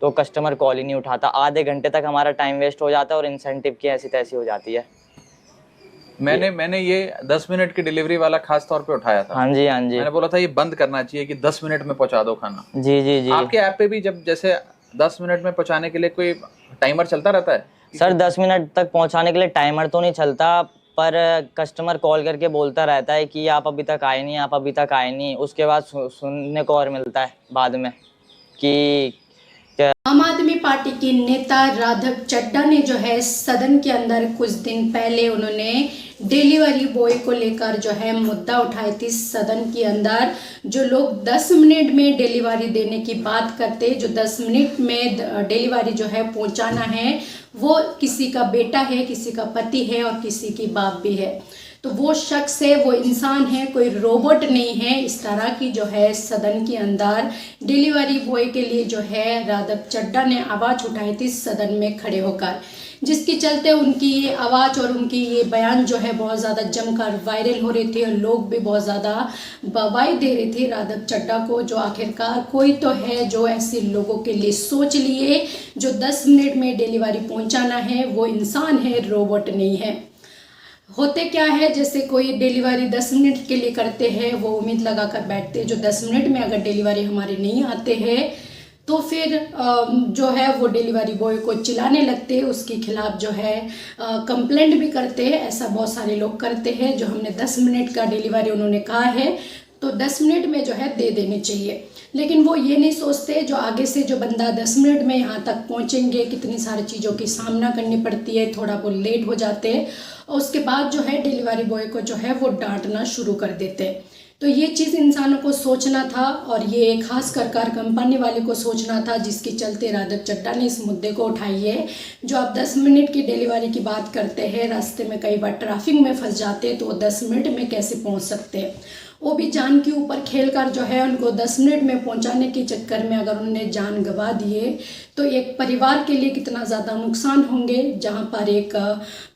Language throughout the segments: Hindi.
तो कस्टमर कॉल ही नहीं उठाता, आधे घंटे तक हमारा टाइम वेस्ट हो जाता है और इंसेंटिव की ऐसी तैसी हो जाती है। मैंने ये 10 मिनट की डिलीवरी वाला खास तौर पे उठाया था। हाँ जी, हाँ जी। मैंने बोला था ये बंद करना चाहिए कि 10 मिनट में पहुंचा दो खाना। जी जी जी। आपके ऐप पे भी जब जैसे 10 मिनट में पहुंचाने के लिए कोई टाइमर चलता रहता है? सर 10 मिनट तक पहुंचाने के लिए टाइमर तो नहीं चलता, पर कस्टमर कॉल करके बोलता रहता है कि आप अभी तक आए नहीं, आप अभी तक आए नहीं। उसके बाद सुनने को और मिलता है बाद में कि आम आदमी पार्टी के नेता राघव चड्ढा ने जो है सदन के अंदर कुछ दिन पहले उन्होंने डिलीवरी बॉय को लेकर जो है मुद्दा उठाई थी सदन के अंदर। जो लोग 10 मिनट में डिलीवरी देने की बात करते, जो 10 मिनट में डिलीवरी जो है पहुंचाना है, वो किसी का बेटा है, किसी का पति है और किसी की बाप भी है। तो वो शख्स है, वो इंसान है, कोई रोबोट नहीं है। इस तरह की जो है सदन के अंदर डिलीवरी बॉय के लिए जो है राघव चड्ढा ने आवाज़ उठाई थी सदन में खड़े होकर, जिसके चलते उनकी ये आवाज़ और उनकी ये बयान जो है बहुत ज़्यादा जमकर वायरल हो रहे थे और लोग भी बहुत ज़्यादा बवाई दे रहे थे राघव चड्ढा को। जो आखिरकार कोई तो है जो ऐसे लोगों के लिए सोच लिए, जो 10 मिनट में डिलीवरी पहुंचाना है, वो इंसान है, रोबोट नहीं है। होते क्या है, जैसे कोई डिलीवरी 10 मिनट के लिए करते हैं, वो उम्मीद लगा कर बैठते हैं जो 10 मिनट में अगर डिलीवरी हमारे नहीं आते हैं तो फिर जो है वो डिलीवरी बॉय को चिल्लाने लगते हैं, उसके खिलाफ जो है कंप्लेंट भी करते हैं। ऐसा बहुत सारे लोग करते हैं। जो हमने 10 मिनट का डिलीवरी उन्होंने कहा है तो 10 मिनट में जो है दे देनी चाहिए, लेकिन वो ये नहीं सोचते जो आगे से जो बंदा 10 मिनट में यहाँ तक पहुँचेंगे, कितनी सारी चीज़ों की सामना करनी पड़ती है, थोड़ा वो लेट हो जाते हैं और उसके बाद जो है डिलीवरी बॉय को जो है वो डांटना शुरू कर देते हैं। तो ये चीज़ इंसानों को सोचना था और ये खास कर कंपनी वाले को सोचना था, जिसके चलते राघव चड्ढा ने इस मुद्दे को उठाई है। जो आप 10 मिनट की डिलीवरी की बात करते हैं, रास्ते में कई बार ट्रैफिक में फंस जाते हैं तो वो 10 मिनट में कैसे पहुंच सकते हैं। वो भी जान के ऊपर खेलकर जो है उनको 10 मिनट में पहुंचाने के चक्कर में अगर उन्होंने जान गंवा दिए तो एक परिवार के लिए कितना ज़्यादा नुकसान होंगे। जहां पर एक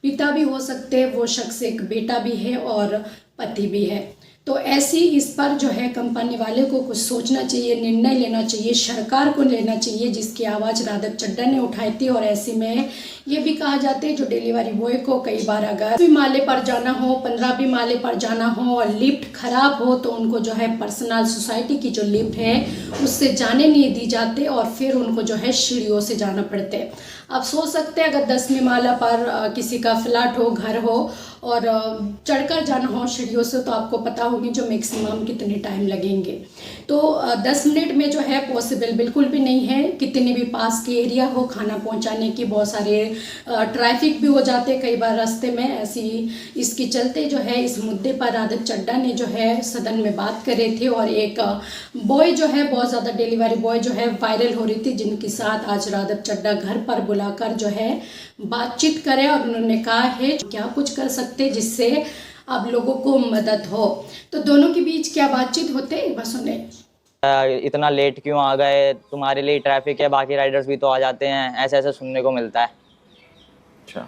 पिता भी हो सकते हैं, वो शख्स एक बेटा भी है और पति भी है। तो ऐसी इस पर जो है कंपनी वाले को कुछ सोचना चाहिए, निर्णय लेना चाहिए, सरकार को लेना चाहिए, जिसकी आवाज़ राघव चड्ढा ने उठाई थी। और ऐसे में ये भी कहा जाता है जो डिलीवरी बॉय को कई बार अगर 20 माले पर जाना हो, 15 माले पर जाना हो और लिफ्ट खराब हो तो उनको जो है पर्सनल सोसाइटी की जो लिफ्ट है उससे जाने नहीं दी जाते और फिर उनको जो है सीढ़ियों से जाना पड़ता है। आप सोच सकते हैं अगर 10वीं माला पर किसी का फ्लैट हो, घर हो और चढ़कर जाना हो सीढ़ियों से, तो आपको पता होगी जो मैक्सिमम कितने टाइम लगेंगे। तो 10 मिनट में जो है पॉसिबल बिल्कुल भी नहीं है। कितने भी पास के एरिया हो खाना पहुंचाने की, बहुत सारे ट्रैफिक भी हो जाते कई बार रास्ते में। ऐसी इसके चलते जो है इस मुद्दे पर राघव चड्ढा ने जो है सदन में बात कर रहे थे और एक बॉय जो है बहुत ज़्यादा डिलीवरी बॉय जो है वायरल हो रही थी, जिनके साथ आज राघव चड्ढा घर पर बुलाकर जो है बातचीत करे और उन्होंने कहा है क्या कुछ कर सकते जिससे आप लोगों को मदद हो। तो दोनों के बीच क्या बातचीत होते बस सुने। इतना लेट क्यों आ गए, तुम्हारे लिए ट्रैफिक है, बाकी राइडर्स भी तो आ जाते हैं, ऐसे ऐसे सुनने को मिलता है। अच्छा,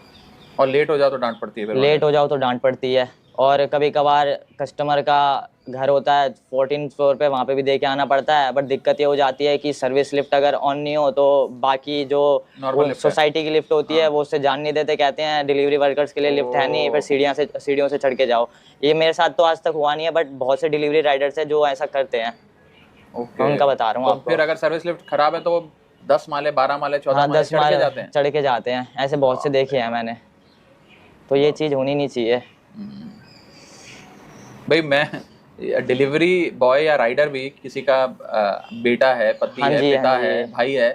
और लेट हो जाओ तो डांट पड़ती है फिर? लेट हो जाओ तो डांट पड़ती है। और कभी कभार कस्टमर का घर होता है 14 फ्लोर पे, वहाँ पे भी दे के आना पड़ता है। बट दिक्कत ये हो जाती है कि सर्विस लिफ्ट अगर ऑन नहीं हो तो बाकी जो सोसाइटी की लिफ्ट होती है वो उससे जान नहीं देते, कहते हैं डिलीवरी वर्कर्स के लिए लिफ्ट है नहीं, फिर सीढ़ियों से चढ़ के जाओ। ये मेरे साथ तो आज तक हुआ नहीं है, बट बहुत से डिलीवरी राइडर्स है जो ऐसा करते हैं। मैं उनका बता रहा हूँ आपको। फिर अगर सर्विस लिफ्ट खराब है तो 10 माले, 12 माले, 14 माले चढ़ के जाते हैं। ऐसे बहुत से देखे हैं मैंने। तो ये चीज़ होनी नहीं चाहिए भाई। मैं डिलीवरी बॉय या राइडर भी किसी का बेटा है, पति है, पिता है, भाई है,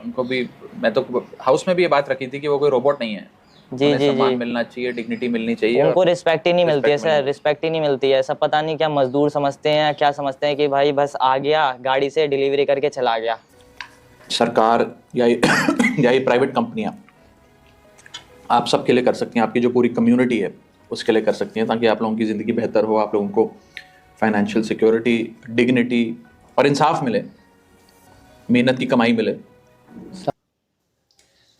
उनको भी मैं तो हाउस में भी ये बात रखी थी कि वो कोई रोबोट नहीं है। जी जी सम्मान जी, मिलना चाहिए, डिग्निटी मिलनी चाहिए। उनको रिस्पेक्ट ही नहीं मिलती है सर, रिस्पेक्ट ही नहीं मिलती है। सब पता नहीं क्या मजदूर समझते हैं, क्या समझते हैं कि भाई बस आ गया गाड़ी से डिलीवरी करके चला गया। सरकार या ये प्राइवेट कंपनियां आप सबके लिए कर सकती हैं, आपकी जो पूरी कम्युनिटी है उसके लिए कर सकती हैं, ताकि आप लोगों की ज़िंदगी बेहतर हो, आप लोगों को फाइनेंशियल सिक्योरिटी, डिग्निटी और इंसाफ मिले, मेहनत की कमाई मिले।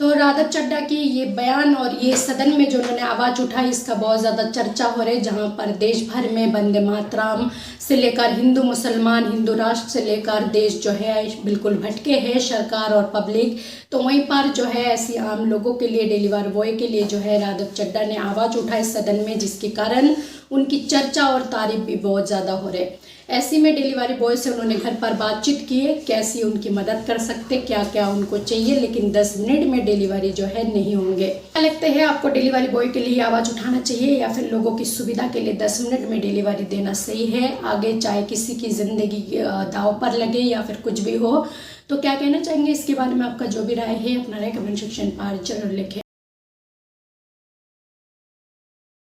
तो राघव चड्ढा की ये बयान और ये सदन में जो उन्होंने आवाज़ उठाई, इसका बहुत ज़्यादा चर्चा हो रही है, जहाँ पर देश भर में वंदे मातरम से लेकर हिंदू मुसलमान, हिंदू राष्ट्र से लेकर देश जो है बिल्कुल भटके हैं, सरकार और पब्लिक। तो वहीं पर जो है ऐसी आम लोगों के लिए, डिलीवरी बॉय के लिए जो है राघव चड्ढा ने आवाज़ उठाई सदन में, जिसके कारण उनकी चर्चा और तारीफ भी बहुत ज़्यादा हो रही है। ऐसी में डिलीवरी बॉय से उन्होंने घर पर बातचीत की है, कैसी उनकी मदद कर सकते, क्या क्या उनको चाहिए, लेकिन 10 मिनट में डिलीवरी जो है नहीं होंगे। क्या लगता है आपको, डिलीवरी बॉय के लिए आवाज़ उठाना चाहिए या फिर लोगों की सुविधा के लिए 10 मिनट में डिलीवरी देना सही है? आगे चाहे किसी की ज़िंदगी दाव पर लगे या फिर कुछ भी हो, तो क्या कहना चाहेंगे इसके बारे में? आपका जो भी राय है अपना राय कमेंट सेक्शन पर जरूर लिखें।